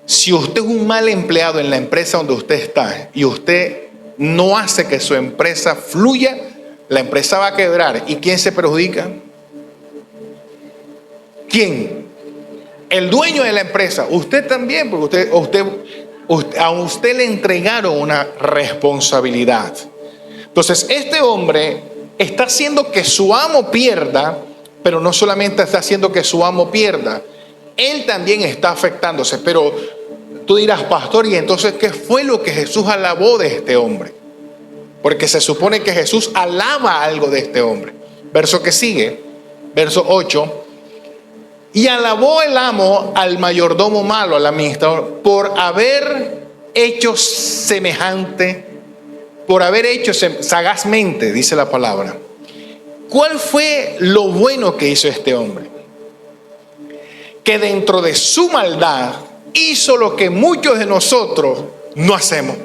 Si usted es un mal empleado en la empresa donde usted está y usted no hace que su empresa fluya, la empresa va a quebrar. ¿Y quién se perjudica? ¿Quién? El dueño de la empresa. Usted también, porque a usted le entregaron una responsabilidad. Entonces, este hombre está haciendo que su amo pierda, pero no solamente está haciendo que su amo pierda, él también está afectándose. Pero tú dirás, pastor, ¿y entonces qué fue lo que Jesús alabó de este hombre? Porque se supone que Jesús alaba algo de este hombre. Verso que sigue, verso 8. Y alabó el amo al mayordomo malo, al administrador, por haber hecho semejante, por haber hecho sagazmente, dice la palabra. ¿Cuál fue lo bueno que hizo este hombre? Que dentro de su maldad hizo lo que muchos de nosotros no hacemos.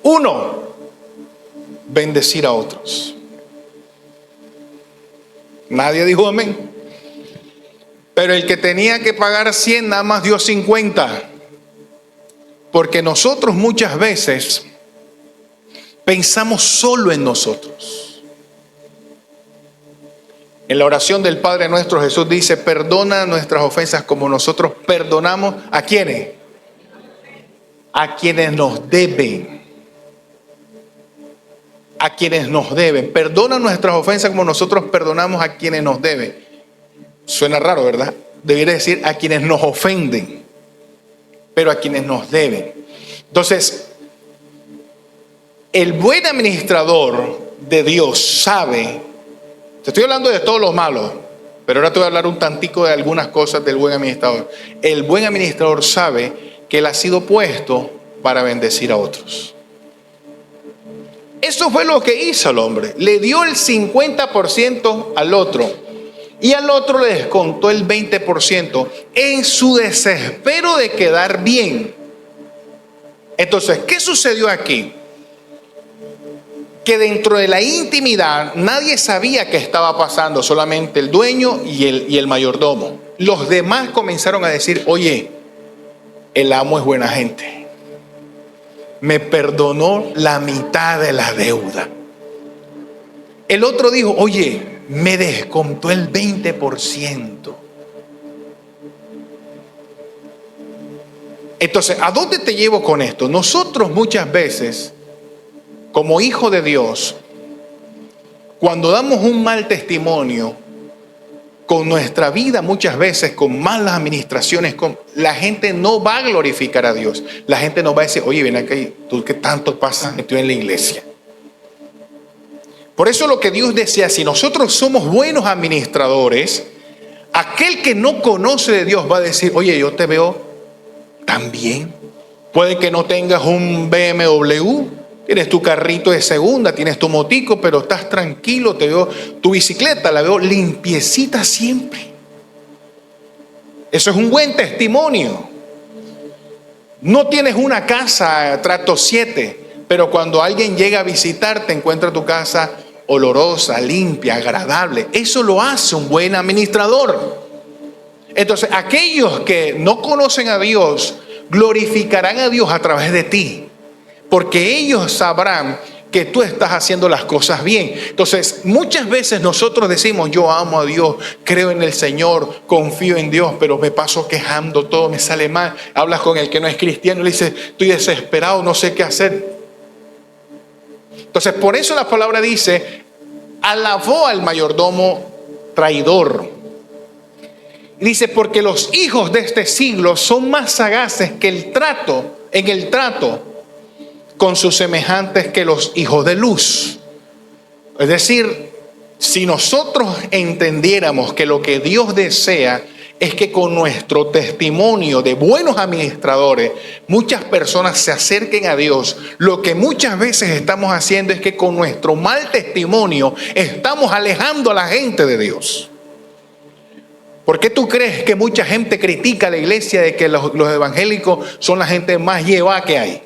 Uno, bendecir a otros. Nadie dijo amén. Pero el que tenía que pagar 100 nada más dio 50. Porque nosotros muchas veces pensamos solo en nosotros. En la oración del Padre Nuestro, Jesús dice, perdona nuestras ofensas como nosotros perdonamos ¿a quiénes? A quienes nos deben. A quienes nos deben. Perdona nuestras ofensas como nosotros perdonamos a quienes nos deben. Suena raro, ¿verdad? Debería decir a quienes nos ofenden, pero a quienes nos deben. Entonces, el buen administrador de Dios sabe, te estoy hablando de todos los malos, pero ahora te voy a hablar un tantico de algunas cosas del buen administrador. El buen administrador sabe que él ha sido puesto para bendecir a otros. Eso fue lo que hizo el hombre. Le dio el 50% al otro y al otro le descontó el 20% en su desespero de quedar bien. Entonces, ¿qué sucedió aquí? Que dentro de la intimidad nadie sabía qué estaba pasando, solamente el dueño y el mayordomo. Los demás comenzaron a decir, oye, el amo es buena gente. Me perdonó la mitad de la deuda. El otro dijo, oye, me descontó el 20%. Entonces, ¿a dónde te llevo con esto? Nosotros muchas veces, como hijos de Dios, cuando damos un mal testimonio con nuestra vida, muchas veces con malas administraciones, la gente no va a glorificar a Dios. La gente nos va a decir, oye, ven aquí, tú que tanto pasas metido en la iglesia. Por eso lo que Dios decía, si nosotros somos buenos administradores, aquel que no conoce de Dios va a decir, oye, yo te veo también. Puede que no tengas un BMW, tienes tu carrito de segunda, tienes tu motico, pero estás tranquilo, te veo tu bicicleta, la veo limpiecita siempre. Eso es un buen testimonio. No tienes una casa trato 7, pero cuando alguien llega a visitarte encuentra tu casa olorosa, limpia, agradable. Eso lo hace un buen administrador. Entonces, aquellos que no conocen a Dios glorificarán a Dios a través de ti, porque ellos sabrán que tú estás haciendo las cosas bien. Entonces, muchas veces nosotros decimos: yo amo a Dios, creo en el Señor, confío en Dios, pero me paso quejando, todo me sale mal. Hablas con el que no es cristiano y le dices: estoy desesperado, no sé qué hacer. Entonces, por eso la palabra dice: alabó al mayordomo traidor. Dice: porque los hijos de este siglo son más sagaces que en el trato con sus semejantes que los hijos de luz. Es decir, si nosotros entendiéramos que lo que Dios desea es que con nuestro testimonio de buenos administradores muchas personas se acerquen a Dios, lo que muchas veces estamos haciendo es que con nuestro mal testimonio estamos alejando a la gente de Dios. ¿Por qué tú crees que mucha gente critica a la iglesia de que los evangélicos son la gente más llevada que hay?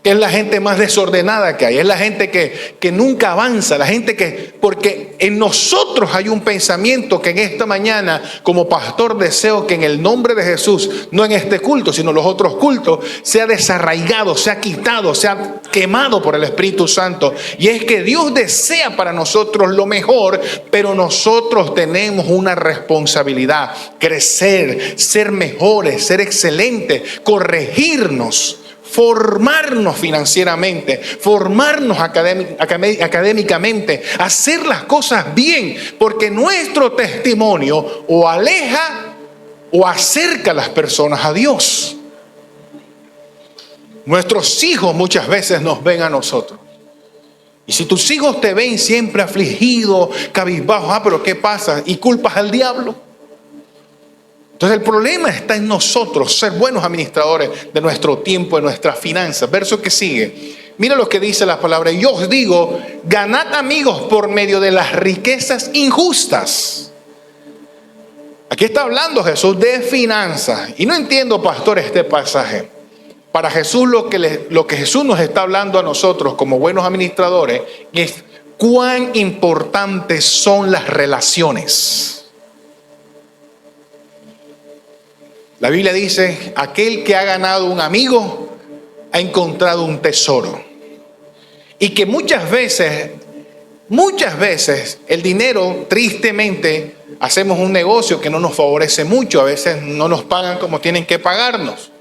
Que es la gente más desordenada que hay, es la gente que nunca avanza, la gente porque en nosotros hay un pensamiento que en esta mañana como pastor deseo que en el nombre de Jesús, no en este culto, sino en los otros cultos, sea desarraigado, sea quitado, sea quemado por el Espíritu Santo. Y es que Dios desea para nosotros lo mejor, pero nosotros tenemos una responsabilidad: crecer, ser mejores, ser excelentes, corregirnos, formarnos financieramente, formarnos académicamente, hacer las cosas bien, porque nuestro testimonio o aleja o acerca a las personas a Dios. Nuestros hijos muchas veces nos ven a nosotros. Y si tus hijos te ven siempre afligido, cabizbajo, pero ¿qué pasa? ¿Y culpas al diablo? Entonces el problema está en nosotros, ser buenos administradores de nuestro tiempo, de nuestras finanzas. Verso que sigue. Mira lo que dice la palabra: yo os digo, ganad amigos por medio de las riquezas injustas. Aquí está hablando Jesús de finanzas. Y no entiendo, pastor, este pasaje. Para Jesús lo que Jesús nos está hablando a nosotros como buenos administradores es cuán importantes son las relaciones. La Biblia dice: aquel que ha ganado un amigo ha encontrado un tesoro. Y que muchas veces el dinero, tristemente, hacemos un negocio que no nos favorece mucho. A veces no nos pagan como tienen que pagarnos.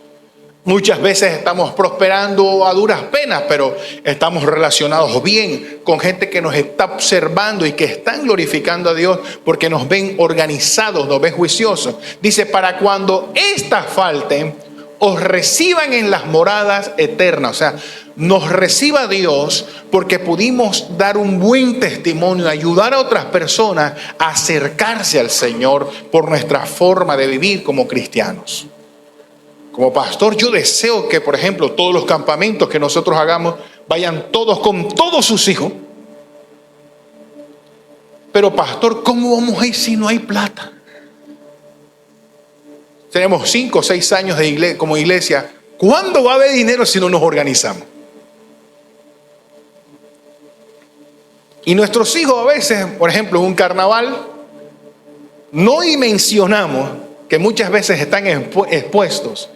Muchas veces estamos prosperando a duras penas, pero estamos relacionados bien con gente que nos está observando y que están glorificando a Dios porque nos ven organizados, nos ven juiciosos. Dice: para cuando éstas falten, os reciban en las moradas eternas. O sea, nos reciba Dios porque pudimos dar un buen testimonio, ayudar a otras personas a acercarse al Señor por nuestra forma de vivir como cristianos. Como pastor, yo deseo que, por ejemplo, todos los campamentos que nosotros hagamos vayan todos con todos sus hijos. Pero pastor, ¿cómo vamos a ir si no hay plata? Tenemos 5 o 6 años de iglesia, como iglesia. ¿Cuándo va a haber dinero si no nos organizamos? Y nuestros hijos a veces, por ejemplo, en un carnaval, no dimensionamos que muchas veces están expuestos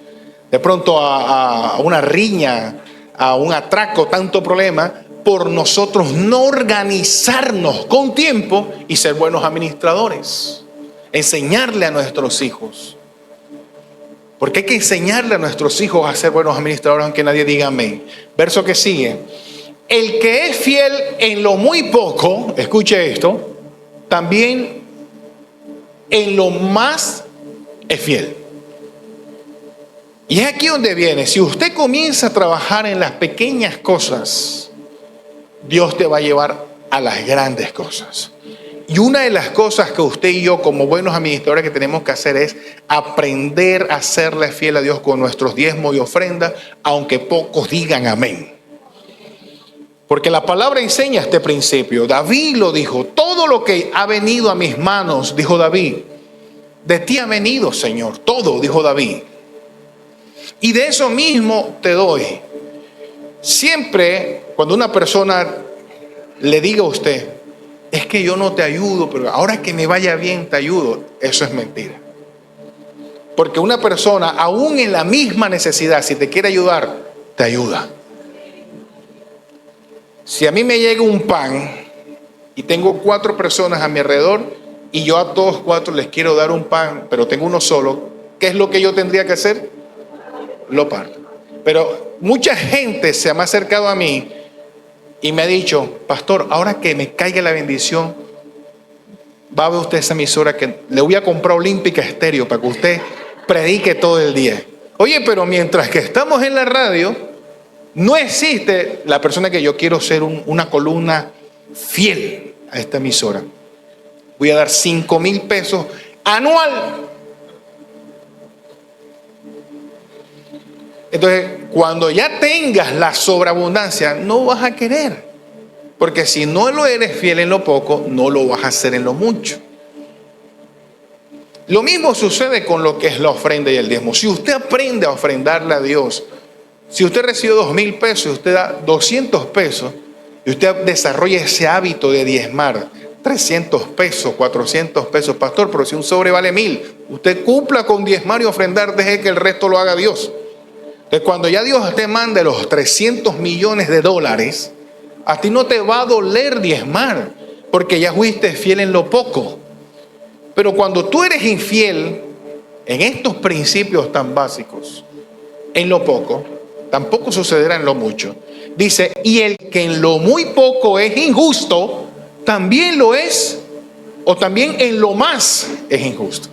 de pronto a una riña, a un atraco, tanto problema, por nosotros no organizarnos con tiempo y ser buenos administradores. Enseñarle a nuestros hijos. Porque hay que enseñarle a nuestros hijos a ser buenos administradores, aunque nadie diga amén. Verso que sigue. El que es fiel en lo muy poco, escuche esto, también en lo más es fiel. Y es aquí donde viene. Si usted comienza a trabajar en las pequeñas cosas, Dios te va a llevar a las grandes cosas. Y una de las cosas que usted y yo como buenos administradores que tenemos que hacer es aprender a serle fiel a Dios con nuestros diezmos y ofrendas, aunque pocos digan amén. Porque la palabra enseña este principio. David lo dijo, todo lo que ha venido a mis manos, dijo David, de ti ha venido, Señor, todo, dijo David. Y de eso mismo te doy. Siempre cuando una persona le diga a usted, es que yo no te ayudo, pero ahora que me vaya bien te ayudo, eso es mentira. Porque una persona, aún en la misma necesidad, si te quiere ayudar, te ayuda. Si a mí me llega un pan y tengo 4 personas a mi alrededor y yo a todos 4 les quiero dar un pan, pero tengo uno solo, ¿qué es lo que yo tendría que hacer? Lo parto. Pero mucha gente se me ha acercado a mí y me ha dicho, pastor, ahora que me caiga la bendición, va a ver usted esa emisora que le voy a comprar Olímpica Estéreo para que usted predique todo el día. Oye, pero mientras que estamos en la radio, no existe la persona que yo quiero ser una columna fiel a esta emisora. Voy a dar 5,000 pesos anual. Entonces, cuando ya tengas la sobreabundancia, no vas a querer. Porque si no lo eres fiel en lo poco, no lo vas a hacer en lo mucho. Lo mismo sucede con lo que es la ofrenda y el diezmo. Si usted aprende a ofrendarle a Dios, si usted recibe 2,000 pesos y usted da 200 pesos, y usted desarrolla ese hábito de diezmar, 300 pesos, 400 pesos, pastor, pero si un sobre vale 1,000, usted cumpla con diezmar y ofrendar, deje que el resto lo haga Dios. Entonces, cuando ya Dios te mande los 300 millones de dólares, a ti no te va a doler diezmar, porque ya fuiste fiel en lo poco. Pero cuando tú eres infiel en estos principios tan básicos, en lo poco, tampoco sucederá en lo mucho. Dice, y el que en lo muy poco es injusto, también lo es, o también en lo más es injusto.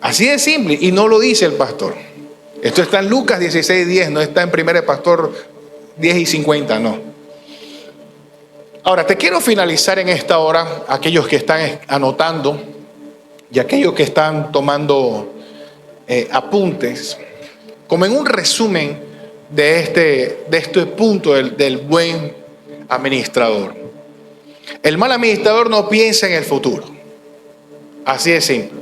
Así de simple, y no lo dice el pastor. Esto está en Lucas 16:10, no está en 1 Pastor 10:50, no. Ahora, te quiero finalizar en esta hora, aquellos que están anotando y aquellos que están tomando apuntes, como en un resumen de este punto del buen administrador. El mal administrador no piensa en el futuro. Así de simple.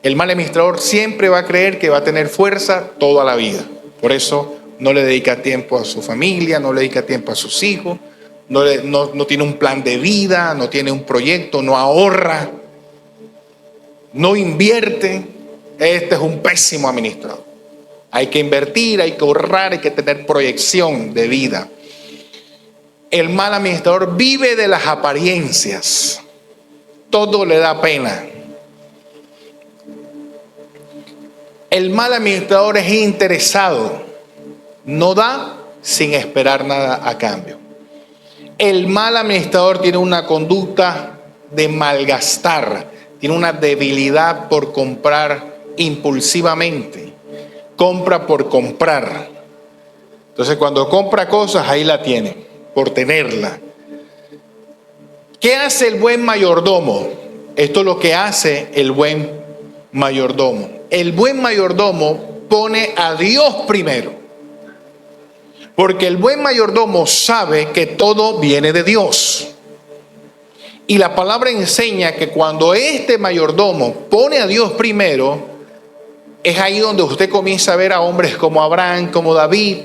El mal administrador siempre va a creer que va a tener fuerza toda la vida. Por eso no le dedica tiempo a su familia, no le dedica tiempo a sus hijos, no tiene un plan de vida, no tiene un proyecto, no ahorra, no invierte. Este es un pésimo administrador. Hay que invertir, hay que ahorrar, hay que tener proyección de vida. El mal administrador vive de las apariencias. Todo le da pena. El mal administrador es interesado, no da sin esperar nada a cambio. El mal administrador tiene una conducta de malgastar, tiene una debilidad por comprar impulsivamente, compra por comprar. Entonces cuando compra cosas, ahí la tiene, por tenerla. ¿Qué hace el buen mayordomo? Esto es lo que hace el buen mayordomo. El buen mayordomo pone a Dios primero. Porque el buen mayordomo sabe que todo viene de Dios. Y la palabra enseña que cuando este mayordomo pone a Dios primero, es ahí donde usted comienza a ver a hombres como Abraham, como David,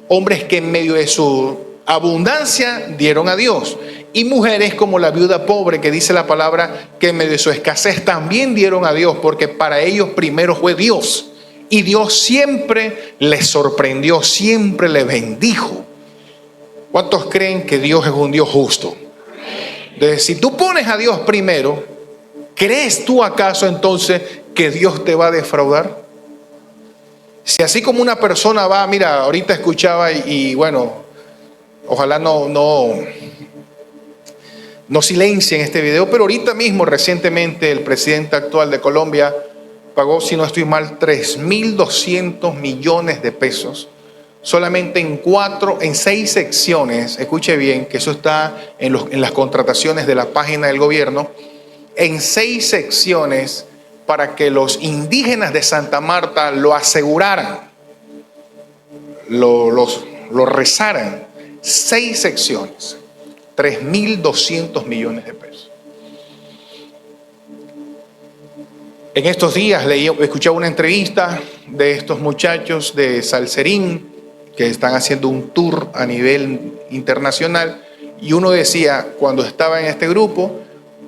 hombres que en medio de su abundancia dieron a Dios. Y mujeres como la viuda pobre, que dice la palabra que en medio de su escasez también dieron a Dios, porque para ellos primero fue Dios. Y Dios siempre les sorprendió, siempre les bendijo. ¿Cuántos creen que Dios es un Dios justo? Entonces, si tú pones a Dios primero, ¿crees tú acaso entonces que Dios te va a defraudar? Si así como una persona va, mira, ahorita escuchaba y bueno, ojalá no silencien este video, pero ahorita mismo recientemente el presidente actual de Colombia pagó, si no estoy mal, 3.200 millones de pesos solamente en 6 secciones, escuche bien, que eso está en las contrataciones de la página del gobierno, en 6 secciones para que los indígenas de Santa Marta lo aseguraran, lo rezaran. 6 secciones, 3.200 millones de pesos. En estos días escuchaba una entrevista de estos muchachos de Salserín que están haciendo un tour a nivel internacional, y uno decía, cuando estaba en este grupo,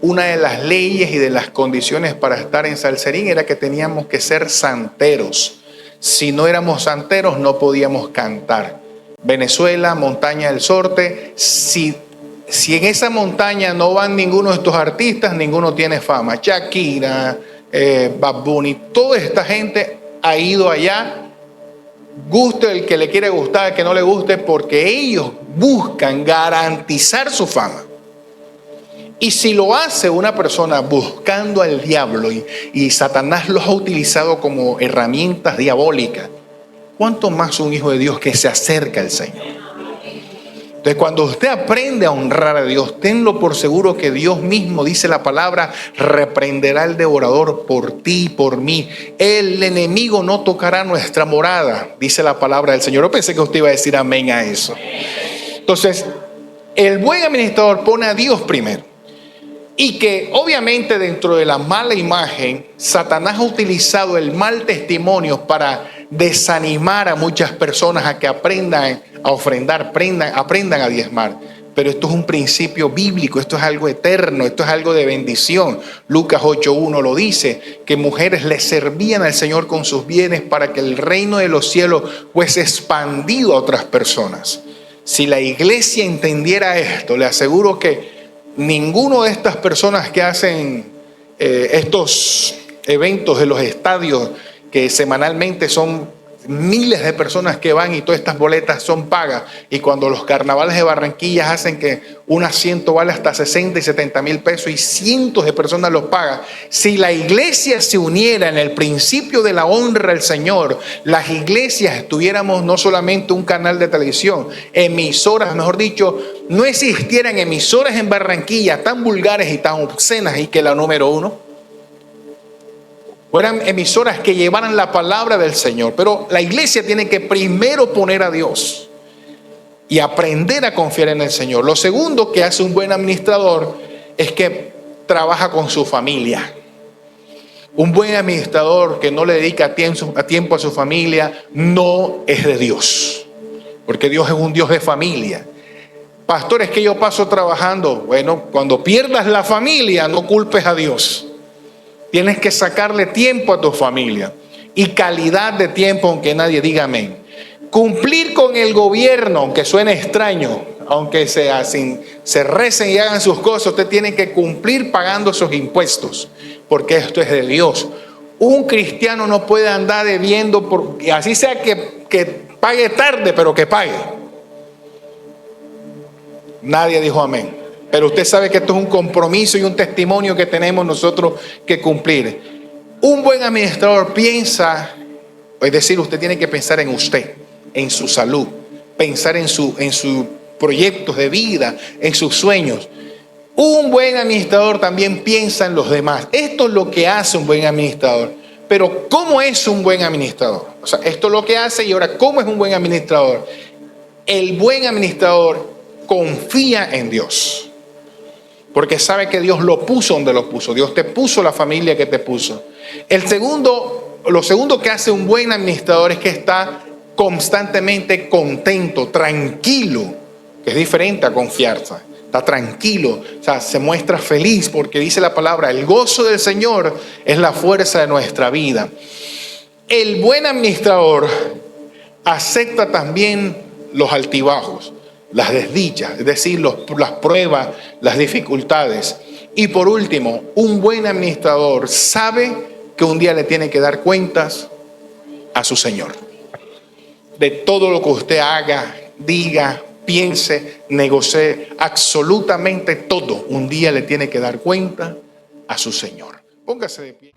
una de las leyes y de las condiciones para estar en Salserín era que teníamos que ser santeros. Si no éramos santeros no podíamos cantar. Venezuela, Montaña del Sorte, si en esa montaña no van ninguno de estos artistas, ninguno tiene fama. Shakira, Bad Bunny, toda esta gente ha ido allá, guste el que le quiere gustar, el que no le guste, porque ellos buscan garantizar su fama. Y si lo hace una persona buscando al diablo y Satanás los ha utilizado como herramientas diabólicas, ¿cuánto más un hijo de Dios que se acerca al Señor? Entonces, cuando usted aprende a honrar a Dios, tenlo por seguro que Dios mismo, dice la palabra, reprenderá al devorador por ti y por mí. El enemigo no tocará nuestra morada, dice la palabra del Señor. Yo pensé que usted iba a decir amén a eso. Entonces, el buen administrador pone a Dios primero. Y que obviamente dentro de la mala imagen, Satanás ha utilizado el mal testimonio para desanimar a muchas personas a que aprendan a ofrendar, aprendan a diezmar. Pero esto es un principio bíblico, esto es algo eterno, esto es algo de bendición. Lucas 8:1 lo dice, que mujeres le servían al Señor con sus bienes para que el reino de los cielos fuese expandido a otras personas. Si la iglesia entendiera esto, le aseguro que ninguno de estas personas que hacen estos eventos de los estadios, que semanalmente son miles de personas que van y todas estas boletas son pagas, y cuando los carnavales de Barranquilla hacen que un asiento vale hasta 60 y 70 mil pesos y cientos de personas los pagan, si la iglesia se uniera en el principio de la honra al Señor, las iglesias tuviéramos no solamente un canal de televisión, emisoras, mejor dicho, no existieran emisoras en Barranquilla tan vulgares y tan obscenas y que la número 1, eran emisoras que llevaran la palabra del Señor. Pero la iglesia tiene que primero poner a Dios y aprender a confiar en el Señor. Lo segundo que hace un buen administrador es que trabaja con su familia. Un buen administrador que no le dedica tiempo a su familia no es de Dios, porque Dios es un Dios de familia. Pastor, es que yo paso trabajando. Bueno, cuando pierdas la familia, no culpes a Dios. Tienes que sacarle tiempo a tu familia y calidad de tiempo, aunque nadie diga amén. Cumplir con el gobierno, aunque suene extraño, aunque se recen y hagan sus cosas, usted tiene que cumplir pagando sus impuestos, porque esto es de Dios. Un cristiano no puede andar debiendo, así sea que pague tarde, pero que pague. Nadie dijo amén. Pero usted sabe que esto es un compromiso y un testimonio que tenemos nosotros que cumplir. Un buen administrador piensa, es decir, usted tiene que pensar en usted, en su salud, pensar en sus proyectos de vida, en sus sueños. Un buen administrador también piensa en los demás. Esto es lo que hace un buen administrador. Pero ¿cómo es un buen administrador? O sea, esto es lo que hace, y ahora, ¿cómo es un buen administrador? El buen administrador confía en Dios, porque sabe que Dios lo puso donde lo puso. Dios te puso la familia que te puso. Lo segundo que hace un buen administrador es que está constantemente contento, tranquilo, que es diferente a confianza. Está tranquilo, o sea, se muestra feliz, porque dice la palabra, el gozo del Señor es la fuerza de nuestra vida. El buen administrador acepta también los altibajos, las desdichas, es decir, las pruebas, las dificultades. Y por último, un buen administrador sabe que un día le tiene que dar cuentas a su Señor. De todo lo que usted haga, diga, piense, negocie, absolutamente todo, un día le tiene que dar cuenta a su Señor. Póngase de pie.